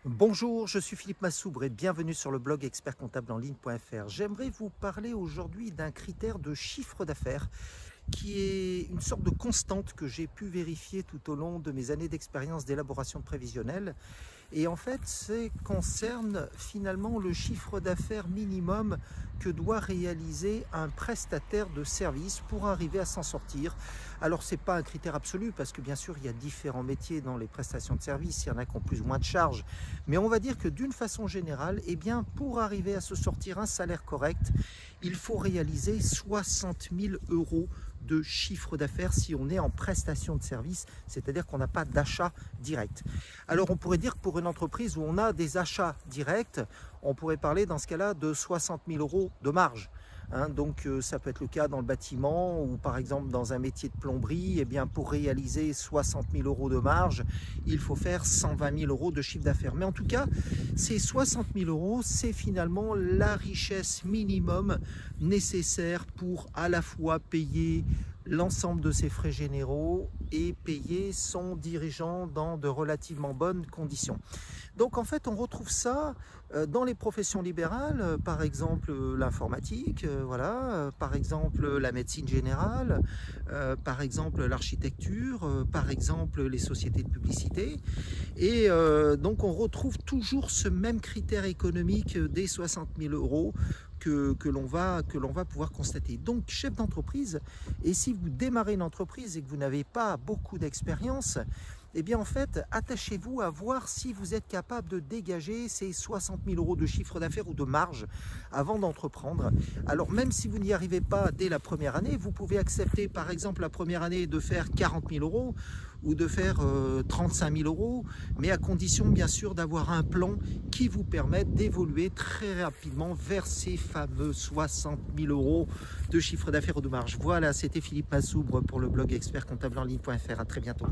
Bonjour, je suis Philippe Massoubre et bienvenue sur le blog expertcomptableenligne.fr. J'aimerais vous parler aujourd'hui d'un critère de chiffre d'affaires qui est une sorte de constante que j'ai pu vérifier tout au long de mes années d'expérience d'élaboration prévisionnelle. Et en fait, ça concerne finalement le chiffre d'affaires minimum que doit réaliser un prestataire de service pour arriver à s'en sortir. Alors, ce n'est pas un critère absolu parce que bien sûr, il y a différents métiers dans les prestations de services. Il y en a qui ont plus ou moins de charges. Mais on va dire que d'une façon générale, eh bien, pour arriver à se sortir un salaire correct, il faut réaliser 60 000 € de chiffre d'affaires si on est en prestation de service, c'est-à-dire qu'on n'a pas d'achat direct. Alors on pourrait dire que pour une entreprise où on a des achats directs, on pourrait parler dans ce cas-là de 60 000 € de marge. Donc ça peut être le cas dans le bâtiment ou par exemple dans un métier de plomberie. Eh bien, pour réaliser 60 000 € de marge, il faut faire 120 000 € de chiffre d'affaires. Mais en tout cas, ces 60 000 €, c'est finalement la richesse minimum nécessaire pour à la fois payer l'ensemble de ses frais généraux et payer son dirigeant dans de relativement bonnes conditions. Donc en fait, on retrouve ça dans les professions libérales, par exemple l'informatique, par exemple la médecine générale, par exemple l'architecture, par exemple les sociétés de publicité. Et donc on retrouve toujours ce même critère économique des 60 000 € que l'on va pouvoir constater. Donc chef d'entreprise, et si vous démarrez une entreprise et que vous n'avez pas beaucoup d'expérience, eh bien en fait, attachez-vous à voir si vous êtes capable de dégager ces 60 000 € de chiffre d'affaires ou de marge avant d'entreprendre. Alors même si vous n'y arrivez pas dès la première année, vous pouvez accepter par exemple la première année de faire 40 000 € ou de faire 35 000 €, mais à condition bien sûr d'avoir un plan qui vous permette d'évoluer très rapidement vers ces fameux 60 000 € de chiffre d'affaires ou de marge. Voilà, c'était Philippe Massoubre pour le blog expertcomptableenligne.fr. À très bientôt.